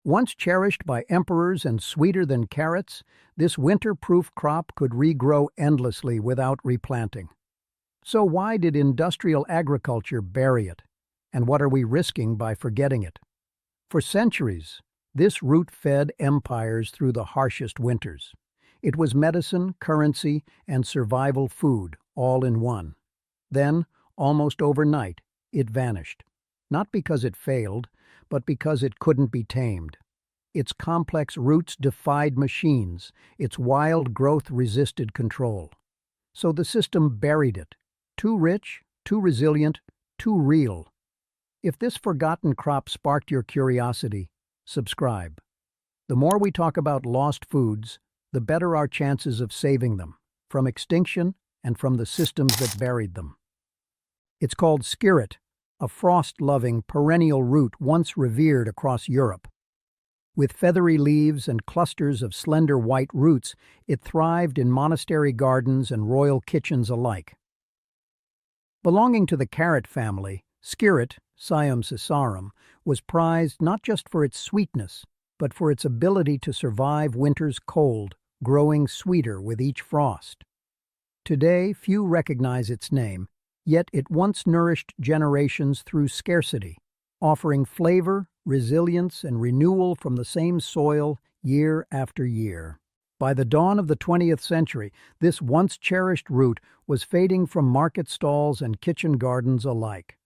Once cherished by emperors and sweeter than carrots, this winter-proof crop could regrow endlessly without replanting. So why did industrial agriculture bury it? And what are we risking by forgetting it? For centuries, this root fed empires through the harshest winters. It was medicine, currency, and survival food, all in one. Then, almost overnight, it vanished. Not because it failed, but because it couldn't be tamed. Its complex roots defied machines, its wild growth resisted control. So the system buried it. Too rich, too resilient, too real. If this forgotten crop sparked your curiosity, subscribe. The more we talk about lost foods, the better our chances of saving them, from extinction and from the systems that buried them. It's called skirret, a frost-loving, perennial root once revered across Europe. With feathery leaves and clusters of slender white roots, it thrived in monastery gardens and royal kitchens alike. Belonging to the carrot family, skirret, Siam cisarum, was prized not just for its sweetness, but for its ability to survive winter's cold, growing sweeter with each frost. Today, few recognize its name, yet it once nourished generations through scarcity, offering flavor, resilience, and renewal from the same soil year after year. By the dawn of the 20th century, this once cherished root was fading from market stalls and kitchen gardens alike.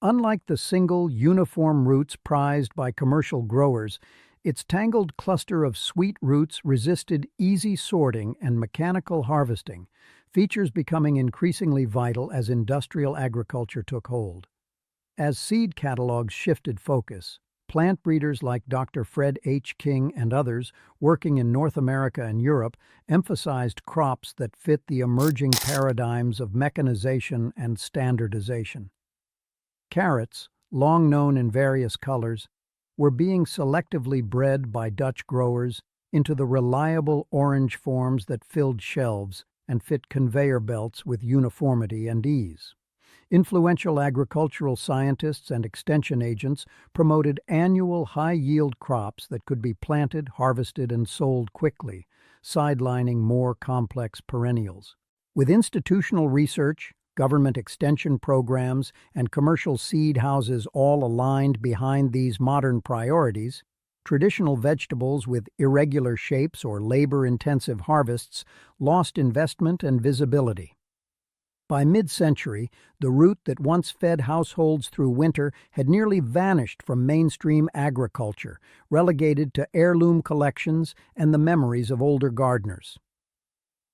Unlike the single, uniform roots prized by commercial growers, its tangled cluster of sweet roots resisted easy sorting and mechanical harvesting, features becoming increasingly vital as industrial agriculture took hold. As seed catalogs shifted focus, plant breeders like Dr. Fred H. King and others, working in North America and Europe, emphasized crops that fit the emerging paradigms of mechanization and standardization. Carrots, long known in various colors, were being selectively bred by Dutch growers into the reliable orange forms that filled shelves and fit conveyor belts with uniformity and ease. Influential agricultural scientists and extension agents promoted annual high-yield crops that could be planted, harvested, and sold quickly, sidelining more complex perennials. With institutional research, government extension programs, and commercial seed houses all aligned behind these modern priorities, traditional vegetables with irregular shapes or labor-intensive harvests lost investment and visibility. By mid-century, the root that once fed households through winter had nearly vanished from mainstream agriculture, relegated to heirloom collections and the memories of older gardeners.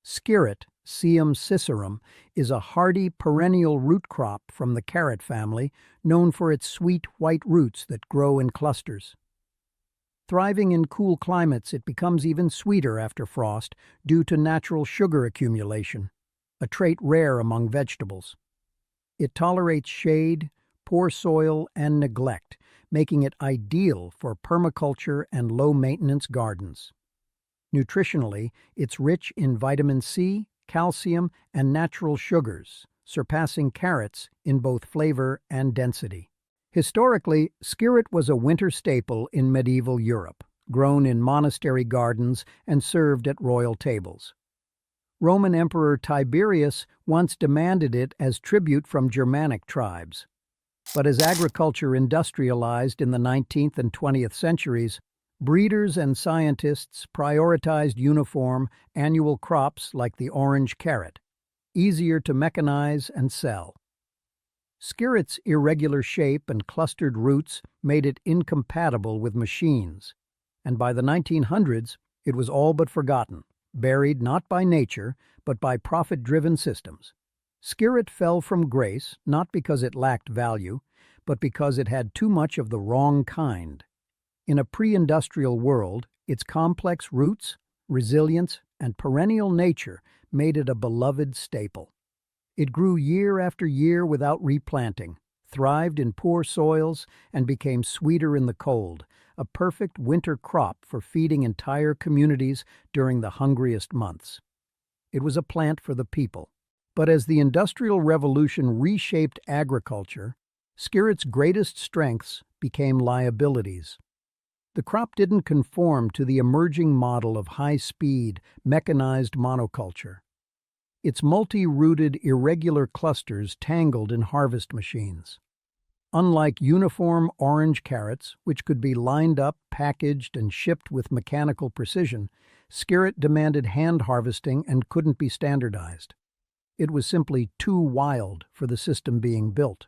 Skirret, Siam cisarum, is a hardy perennial root crop from the carrot family, known for its sweet white roots that grow in clusters. Thriving in cool climates, it becomes even sweeter after frost due to natural sugar accumulation, a trait rare among vegetables. It tolerates shade, poor soil, and neglect, making it ideal for permaculture and low-maintenance gardens. Nutritionally, it's rich in vitamin C, calcium, and natural sugars, surpassing carrots in both flavor and density. Historically, skirret was a winter staple in medieval Europe, grown in monastery gardens and served at royal tables. Roman Emperor Tiberius once demanded it as tribute from Germanic tribes. But as agriculture industrialized in the 19th and 20th centuries, breeders and scientists prioritized uniform, annual crops like the orange carrot, easier to mechanize and sell. Skirret's irregular shape and clustered roots made it incompatible with machines, and by the 1900s, it was all but forgotten, buried not by nature, but by profit-driven systems. Skirret fell from grace not because it lacked value, but because it had too much of the wrong kind. In a pre-industrial world, its complex roots, resilience, and perennial nature made it a beloved staple. It grew year after year without replanting, thrived in poor soils, and became sweeter in the cold, a perfect winter crop for feeding entire communities during the hungriest months. It was a plant for the people. But as the Industrial Revolution reshaped agriculture, skirret's greatest strengths became liabilities. The crop didn't conform to the emerging model of high-speed, mechanized monoculture. Its multi-rooted, irregular clusters tangled in harvest machines. Unlike uniform orange carrots, which could be lined up, packaged, and shipped with mechanical precision, Skirret demanded hand harvesting and couldn't be standardized. It was simply too wild for the system being built.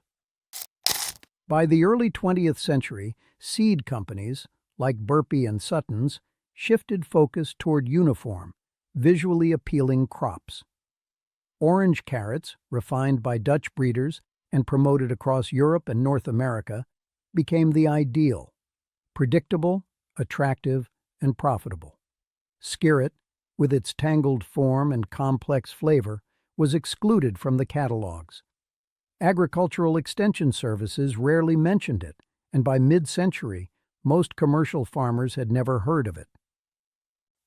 By the early 20th century, seed companies, like Burpee and Sutton's, shifted focus toward uniform, visually appealing crops. Orange carrots, refined by Dutch breeders and promoted across Europe and North America, became the ideal: predictable, attractive, and profitable. Skirret, with its tangled form and complex flavor, was excluded from the catalogs. Agricultural extension services rarely mentioned it, and by mid-century, most commercial farmers had never heard of it.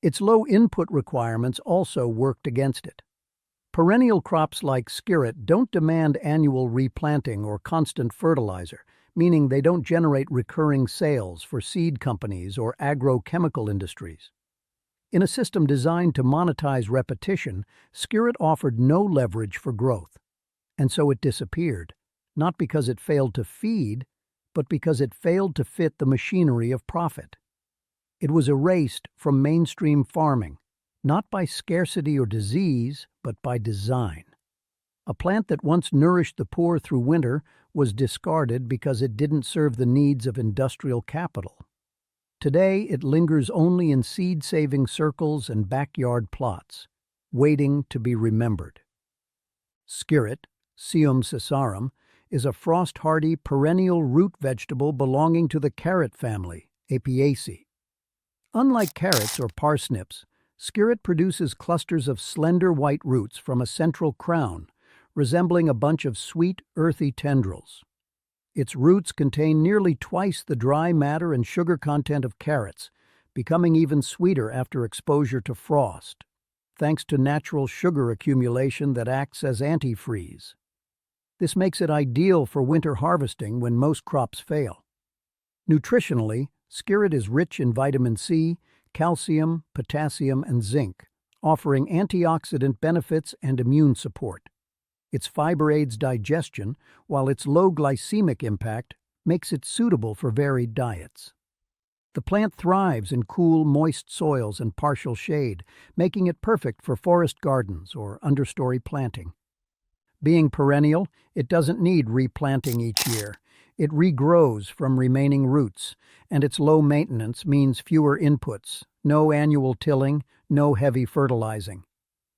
Its low input requirements also worked against it. Perennial crops like Skirret don't demand annual replanting or constant fertilizer, meaning they don't generate recurring sales for seed companies or agrochemical industries. In a system designed to monetize repetition, Skirret offered no leverage for growth, and so it disappeared, not because it failed to feed, but because it failed to fit the machinery of profit. It was erased from mainstream farming, not by scarcity or disease, but by design. A plant that once nourished the poor through winter was discarded because it didn't serve the needs of industrial capital. Today, it lingers only in seed-saving circles and backyard plots, waiting to be remembered. Skirret, Sium sessarum, is a frost-hardy perennial root vegetable belonging to the carrot family, Apiaceae. Unlike carrots or parsnips, Skirret produces clusters of slender white roots from a central crown, resembling a bunch of sweet, earthy tendrils. Its roots contain nearly twice the dry matter and sugar content of carrots, becoming even sweeter after exposure to frost, thanks to natural sugar accumulation that acts as antifreeze. This makes it ideal for winter harvesting when most crops fail. Nutritionally, Skirret is rich in vitamin C, calcium, potassium, and zinc, offering antioxidant benefits and immune support. Its fiber aids digestion, while its low glycemic impact makes it suitable for varied diets. The plant thrives in cool, moist soils and partial shade, making it perfect for forest gardens or understory planting. Being perennial, it doesn't need replanting each year. It regrows from remaining roots, and its low maintenance means fewer inputs, no annual tilling, no heavy fertilizing.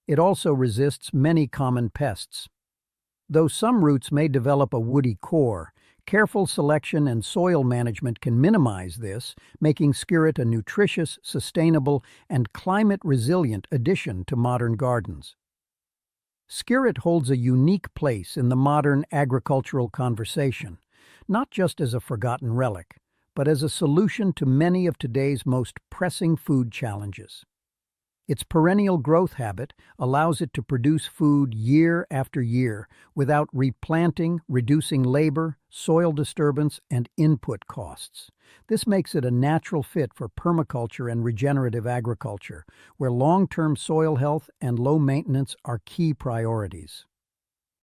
It also resists many common pests. Though some roots may develop a woody core, careful selection and soil management can minimize this, making Skirret a nutritious, sustainable, and climate-resilient addition to modern gardens. Skirret holds a unique place in the modern agricultural conversation, not just as a forgotten relic, but as a solution to many of today's most pressing food challenges. Its perennial growth habit allows it to produce food year after year without replanting, reducing labor, soil disturbance, and input costs. This makes it a natural fit for permaculture and regenerative agriculture, where long-term soil health and low maintenance are key priorities.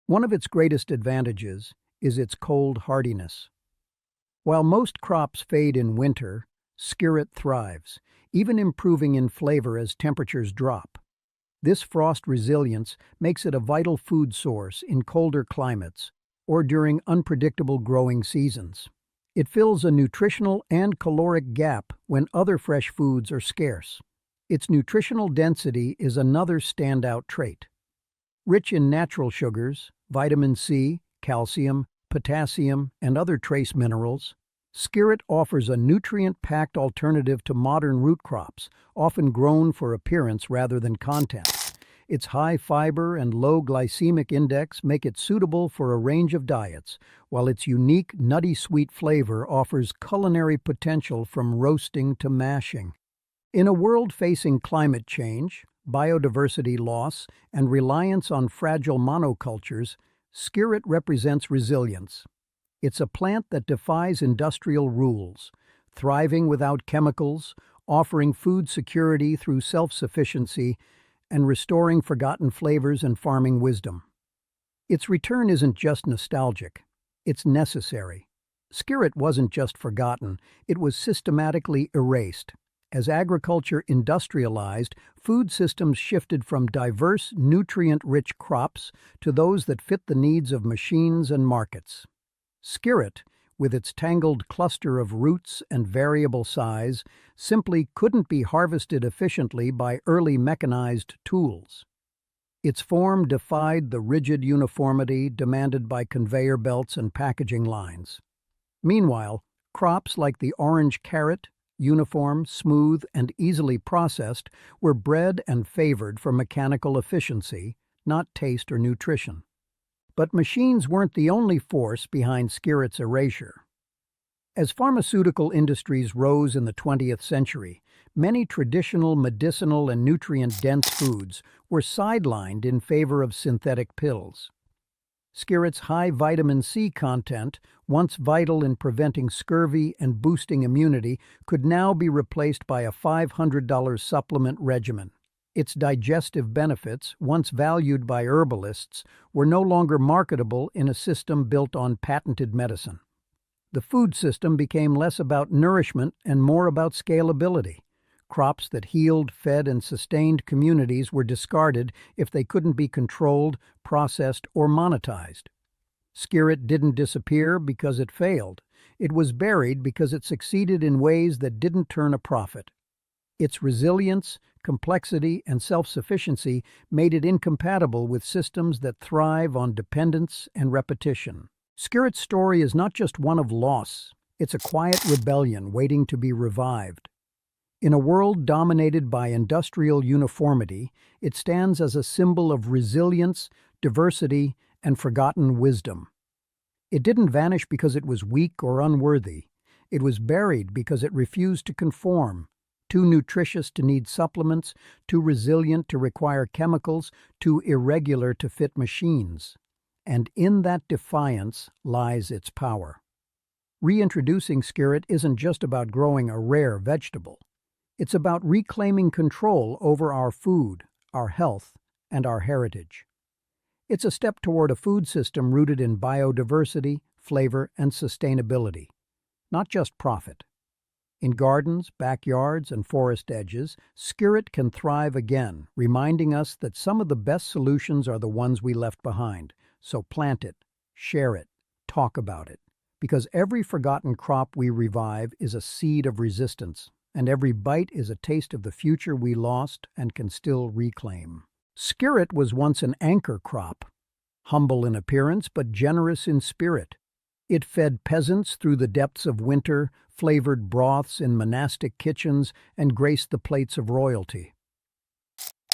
One of its greatest advantages is its cold hardiness. While most crops fade in winter, Skirret thrives, even improving in flavor as temperatures drop. This frost resilience makes it a vital food source in colder climates or during unpredictable growing seasons. It fills a nutritional and caloric gap when other fresh foods are scarce. Its nutritional density is another standout trait. Rich in natural sugars, vitamin C, calcium, potassium, and other trace minerals, Skirret offers a nutrient-packed alternative to modern root crops, often grown for appearance rather than content. Its high fiber and low glycemic index make it suitable for a range of diets, while its unique nutty sweet flavor offers culinary potential from roasting to mashing. In a world facing climate change, biodiversity loss, and reliance on fragile monocultures, Skirret represents resilience. It's a plant that defies industrial rules, thriving without chemicals, offering food security through self-sufficiency, and restoring forgotten flavors and farming wisdom. Its return isn't just nostalgic, it's necessary. Skirret wasn't just forgotten, it was systematically erased. As agriculture industrialized, food systems shifted from diverse, nutrient-rich crops to those that fit the needs of machines and markets. Skirret, with its tangled cluster of roots and variable size, simply couldn't be harvested efficiently by early mechanized tools. Its form defied the rigid uniformity demanded by conveyor belts and packaging lines. Meanwhile, crops like the orange carrot, uniform, smooth, and easily processed, were bred and favored for mechanical efficiency, not taste or nutrition. But machines weren't the only force behind Skirret's erasure. As pharmaceutical industries rose in the 20th century, many traditional medicinal and nutrient-dense foods were sidelined in favor of synthetic pills. Skirret's high vitamin C content, once vital in preventing scurvy and boosting immunity, could now be replaced by a $500 supplement regimen. Its digestive benefits, once valued by herbalists, were no longer marketable in a system built on patented medicine. The food system became less about nourishment and more about scalability. Crops that healed, fed, and sustained communities were discarded if they couldn't be controlled, processed, or monetized. Skirret didn't disappear because it failed. It was buried because it succeeded in ways that didn't turn a profit. Its resilience, complexity, and self-sufficiency made it incompatible with systems that thrive on dependence and repetition. Skirret's story is not just one of loss, it's a quiet rebellion waiting to be revived. In a world dominated by industrial uniformity, it stands as a symbol of resilience, diversity, and forgotten wisdom. It didn't vanish because it was weak or unworthy. It was buried because it refused to conform, too nutritious to need supplements, too resilient to require chemicals, too irregular to fit machines. And in that defiance lies its power. Reintroducing Skirret isn't just about growing a rare vegetable. It's about reclaiming control over our food, our health, and our heritage. It's a step toward a food system rooted in biodiversity, flavor, and sustainability, not just profit. In gardens, backyards, and forest edges, Skirret can thrive again, reminding us that some of the best solutions are the ones we left behind. So plant it, share it, talk about it, because every forgotten crop we revive is a seed of resistance, and every bite is a taste of the future we lost and can still reclaim. Skirret was once an anchor crop, humble in appearance but generous in spirit. It fed peasants through the depths of winter, flavored broths in monastic kitchens, and graced the plates of royalty.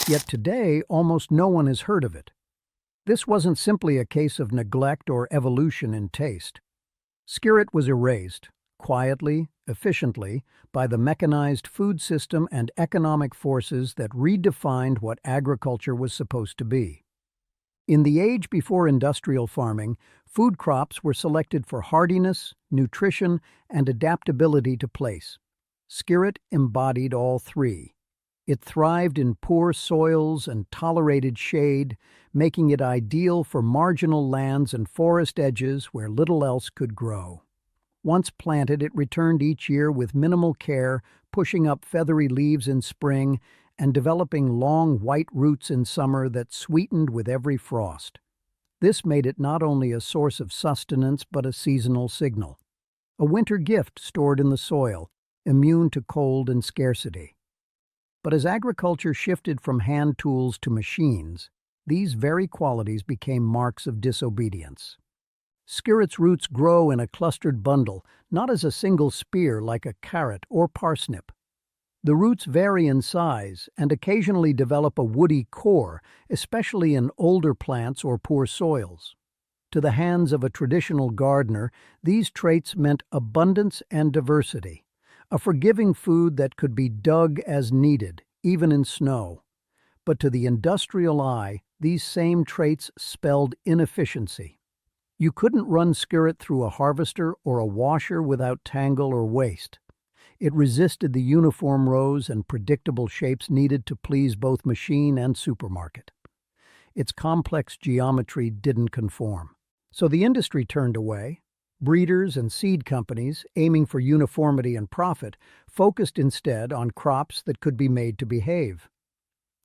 Yet today, almost no one has heard of it. This wasn't simply a case of neglect or evolution in taste. Skirret was erased, quietly, efficiently, by the mechanized food system and economic forces that redefined what agriculture was supposed to be. In the age before industrial farming, food crops were selected for hardiness, nutrition, and adaptability to place. Skirret embodied all three. It thrived in poor soils and tolerated shade, making it ideal for marginal lands and forest edges where little else could grow. Once planted, it returned each year with minimal care, pushing up feathery leaves in spring and developing long white roots in summer that sweetened with every frost. This made it not only a source of sustenance but a seasonal signal, a winter gift stored in the soil, immune to cold and scarcity. But as agriculture shifted from hand tools to machines, these very qualities became marks of disobedience. Skirret's roots grow in a clustered bundle, not as a single spear like a carrot or parsnip. The roots vary in size and occasionally develop a woody core, especially in older plants or poor soils. To the hands of a traditional gardener, these traits meant abundance and diversity, a forgiving food that could be dug as needed, even in snow. But to the industrial eye, these same traits spelled inefficiency. You couldn't run Skirret through a harvester or a washer without tangle or waste. It resisted the uniform rows and predictable shapes needed to please both machine and supermarket. Its complex geometry didn't conform. So the industry turned away. Breeders and seed companies, aiming for uniformity and profit, focused instead on crops that could be made to behave.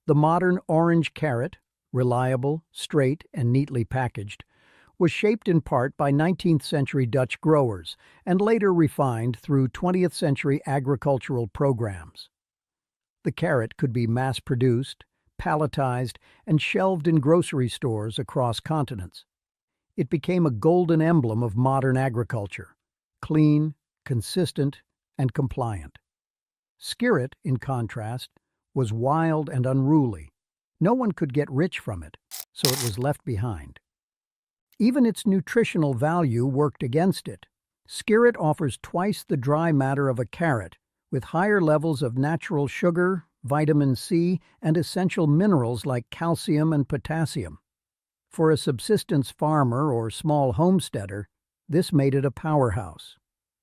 The modern orange carrot, reliable, straight, and neatly packaged, was shaped in part by 19th century Dutch growers and later refined through 20th century agricultural programs. The carrot could be mass-produced, palletized, and shelved in grocery stores across continents. It became a golden emblem of modern agriculture, clean, consistent, and compliant. Skirret, in contrast, was wild and unruly. No one could get rich from it, so it was left behind. Even its nutritional value worked against it. Skirret offers twice the dry matter of a carrot, with higher levels of natural sugar, vitamin C, and essential minerals like calcium and potassium. For a subsistence farmer or small homesteader, this made it a powerhouse.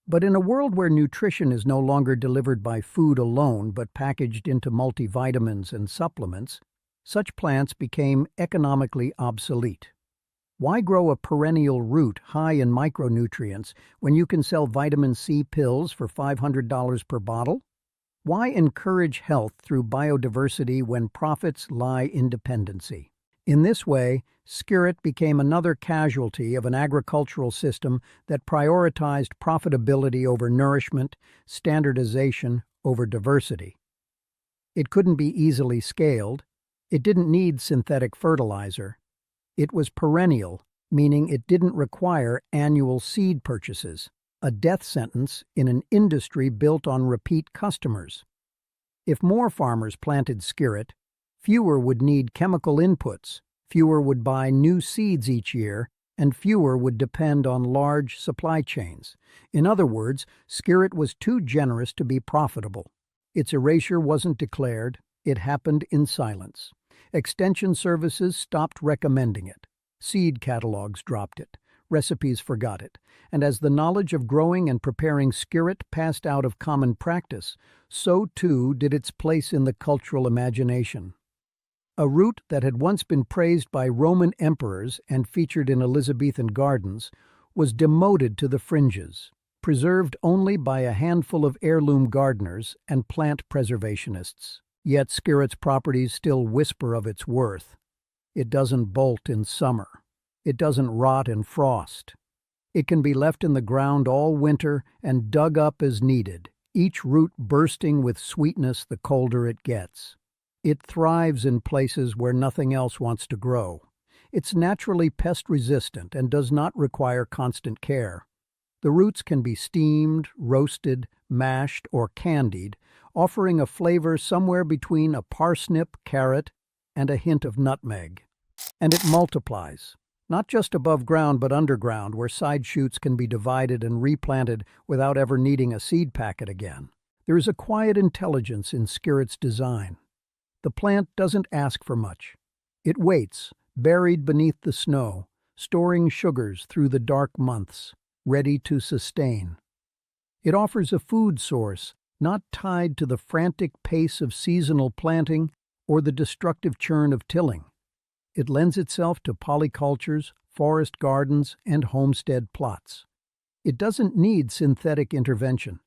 But in a world where nutrition is no longer delivered by food alone but packaged into multivitamins and supplements, such plants became economically obsolete. Why grow a perennial root high in micronutrients when you can sell vitamin C pills for $500 per bottle? Why encourage health through biodiversity when profits lie in dependency? In this way, skirret became another casualty of an agricultural system that prioritized profitability over nourishment, standardization over diversity. It couldn't be easily scaled. It didn't need synthetic fertilizer. It was perennial, meaning it didn't require annual seed purchases, a death sentence in an industry built on repeat customers. If more farmers planted skirret, fewer would need chemical inputs, fewer would buy new seeds each year, and fewer would depend on large supply chains. In other words, skirret was too generous to be profitable. Its erasure wasn't declared, it happened in silence. Extension services stopped recommending it. Seed catalogs dropped it. Recipes forgot it. And as the knowledge of growing and preparing skirret passed out of common practice, so too did its place in the cultural imagination. A root that had once been praised by Roman emperors and featured in Elizabethan gardens was demoted to the fringes, preserved only by a handful of heirloom gardeners and plant preservationists. Yet skirret's properties still whisper of its worth. It doesn't bolt in summer. It doesn't rot in frost. It can be left in the ground all winter and dug up as needed, each root bursting with sweetness the colder it gets. It thrives in places where nothing else wants to grow. It's naturally pest-resistant and does not require constant care. The roots can be steamed, roasted, mashed, or candied, offering a flavor somewhere between a parsnip, carrot, and a hint of nutmeg. And it multiplies, not just above ground but underground, where side shoots can be divided and replanted without ever needing a seed packet again. There is a quiet intelligence in skirret's design. The plant doesn't ask for much. It waits, buried beneath the snow, storing sugars through the dark months, ready to sustain. It offers a food source not tied to the frantic pace of seasonal planting or the destructive churn of tilling. It lends itself to polycultures, forest gardens, and homestead plots. It doesn't need synthetic intervention.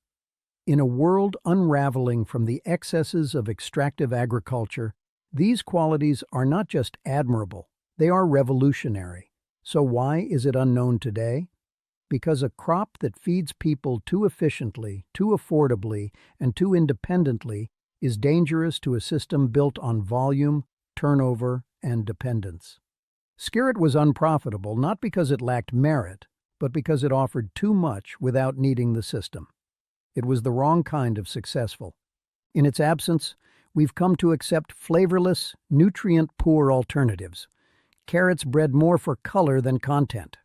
In a world unraveling from the excesses of extractive agriculture, these qualities are not just admirable, they are revolutionary. So why is it unknown today? Because a crop that feeds people too efficiently, too affordably, and too independently is dangerous to a system built on volume, turnover, and dependence. Skirret was unprofitable not because it lacked merit, but because it offered too much without needing the system. It was the wrong kind of successful. In its absence, we've come to accept flavorless, nutrient-poor alternatives. Carrots bred more for color than content.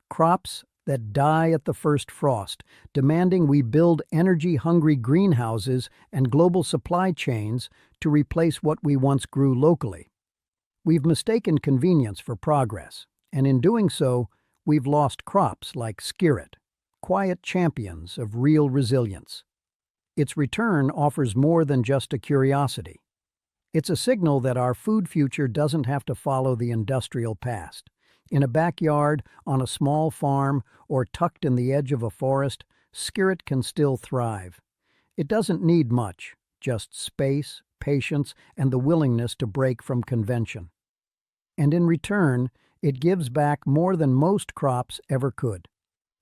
Crops that die at the first frost, demanding we build energy-hungry greenhouses and global supply chains to replace what we once grew locally. We've mistaken convenience for progress, and in doing so, we've lost crops like skirret, quiet champions of real resilience. Its return offers more than just a curiosity. It's a signal that our food future doesn't have to follow the industrial past. In a backyard, on a small farm, or tucked in the edge of a forest, Skirret can still thrive. It doesn't need much, just space, patience, and the willingness to break from convention. And in return, it gives back more than most crops ever could.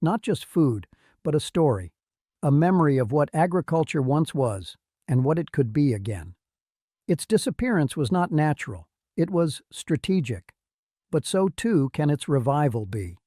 Not just food, but a story, a memory of what agriculture once was and what it could be again. Its disappearance was not natural, it was strategic. But so too can its revival be.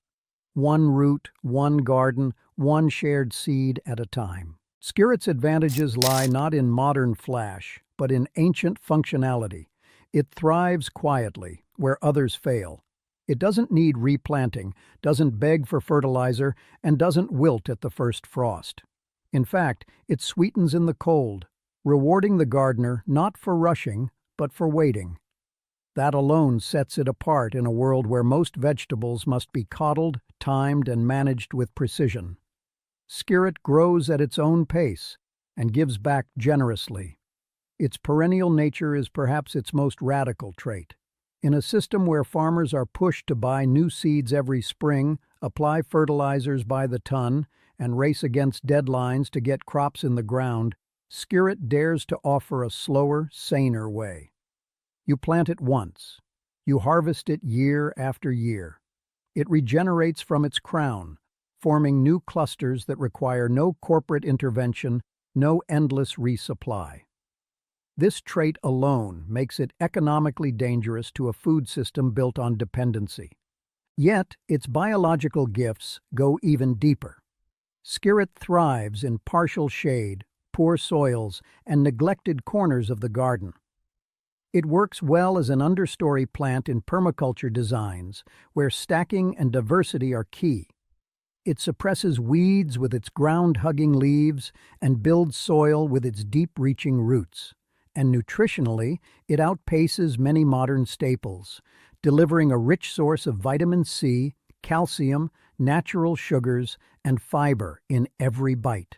One root, one garden, one shared seed at a time. Skirret's advantages lie not in modern flash, but in ancient functionality. It thrives quietly, where others fail. It doesn't need replanting, doesn't beg for fertilizer, and doesn't wilt at the first frost. In fact, it sweetens in the cold, rewarding the gardener not for rushing, but for waiting. That alone sets it apart in a world where most vegetables must be coddled, timed, and managed with precision. Skirret grows at its own pace and gives back generously. Its perennial nature is perhaps its most radical trait. In a system where farmers are pushed to buy new seeds every spring, apply fertilizers by the ton, and race against deadlines to get crops in the ground, Skirret dares to offer a slower, saner way. You plant it once. You harvest it year after year. It regenerates from its crown, forming new clusters that require no corporate intervention, no endless resupply. This trait alone makes it economically dangerous to a food system built on dependency. Yet, its biological gifts go even deeper. Skirret thrives in partial shade, poor soils, and neglected corners of the garden. It works well as an understory plant in permaculture designs, where stacking and diversity are key. It suppresses weeds with its ground-hugging leaves and builds soil with its deep-reaching roots. And nutritionally, it outpaces many modern staples, delivering a rich source of vitamin C, calcium, natural sugars, and fiber in every bite.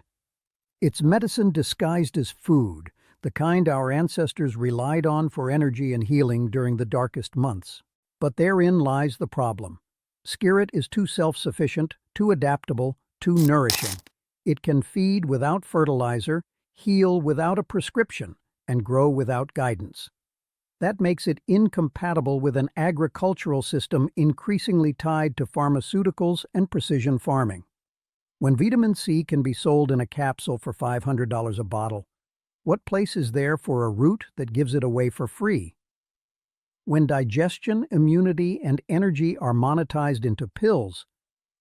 It's medicine disguised as food, the kind our ancestors relied on for energy and healing during the darkest months. But therein lies the problem. Skirret is too self-sufficient, too adaptable, too nourishing. It can feed without fertilizer, heal without a prescription, and grow without guidance. That makes it incompatible with an agricultural system increasingly tied to pharmaceuticals and precision farming. When vitamin C can be sold in a capsule for $500 a bottle, what place is there for a root that gives it away for free? When digestion, immunity, and energy are monetized into pills,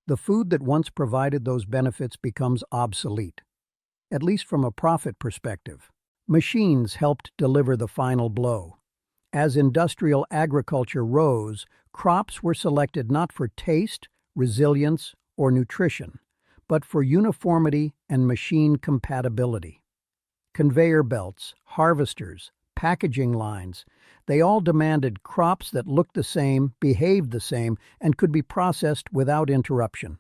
the food that once provided those benefits becomes obsolete, at least from a profit perspective. Machines helped deliver the final blow. As industrial agriculture rose, crops were selected not for taste, resilience, or nutrition, but for uniformity and machine compatibility. Conveyor belts, harvesters, packaging lines, they all demanded crops that looked the same, behaved the same, and could be processed without interruption.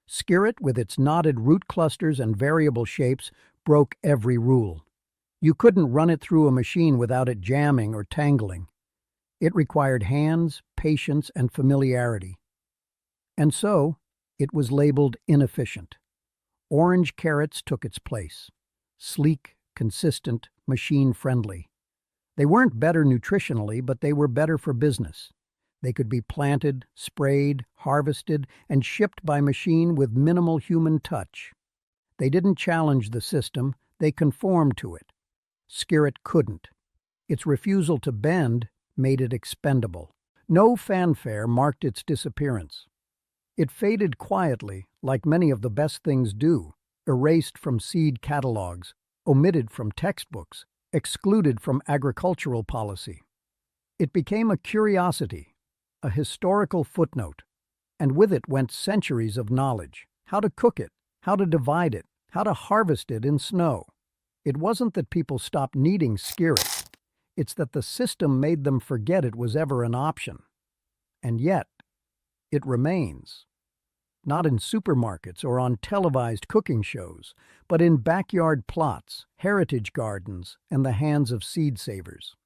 Skirret, with its knotted root clusters and variable shapes, broke every rule. You couldn't run it through a machine without it jamming or tangling. It required hands, patience, and familiarity. And so, it was labeled inefficient. Orange carrots took its place. Sleek, consistent, machine-friendly. They weren't better nutritionally, but they were better for business. They could be planted, sprayed, harvested, and shipped by machine with minimal human touch. They didn't challenge the system, they conformed to it. Skirret couldn't. Its refusal to bend made it expendable. No fanfare marked its disappearance. It faded quietly, like many of the best things do, erased from seed catalogs, omitted from textbooks, excluded from agricultural policy. It became a curiosity, a historical footnote, and with it went centuries of knowledge. How to cook it, how to divide it, how to harvest it in snow. It wasn't that people stopped needing Skirret. It's that the system made them forget it was ever an option. And yet, it remains. not in supermarkets or on televised cooking shows, but in backyard plots, heritage gardens, and the hands of seed savers.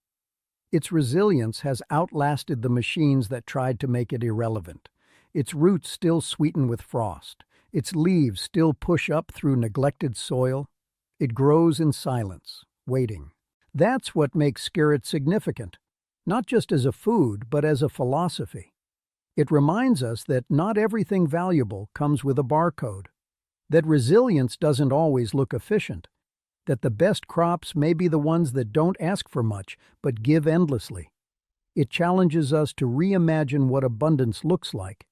Its resilience has outlasted the machines that tried to make it irrelevant. Its roots still sweeten with frost. Its leaves still push up through neglected soil. It grows in silence, waiting. That's what makes skirret significant, not just as a food, but as a philosophy. It reminds us that not everything valuable comes with a barcode, that resilience doesn't always look efficient, that the best crops may be the ones that don't ask for much, but give endlessly. It challenges us to reimagine what abundance looks like,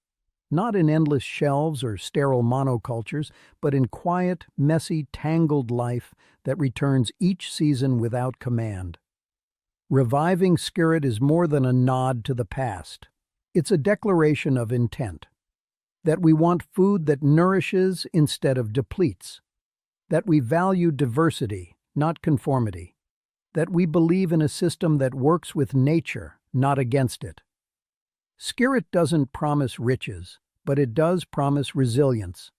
not in endless shelves or sterile monocultures, but in quiet, messy, tangled life that returns each season without command. Reviving skirret is more than a nod to the past. It's a declaration of intent. That we want food that nourishes instead of depletes. That we value diversity, not conformity. That we believe in a system that works with nature, not against it. Skirret doesn't promise riches, but it does promise resilience.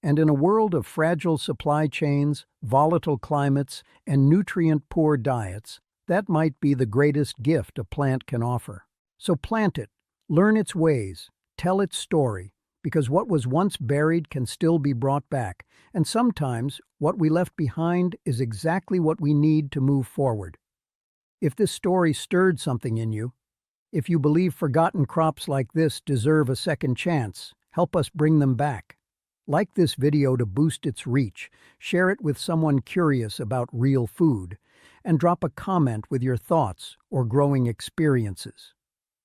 And in a world of fragile supply chains, volatile climates, and nutrient-poor diets, that might be the greatest gift a plant can offer. So plant it, learn its ways, tell its story, because what was once buried can still be brought back, and sometimes what we left behind is exactly what we need to move forward. If this story stirred something in you, if you believe forgotten crops like this deserve a second chance, help us bring them back. Like this video to boost its reach, share it with someone curious about real food, and drop a comment with your thoughts or growing experiences.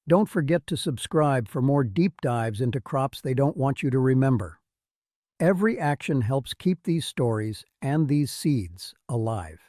Don't forget to subscribe for more deep dives into crops they don't want you to remember. Every action helps keep these stories and these seeds alive.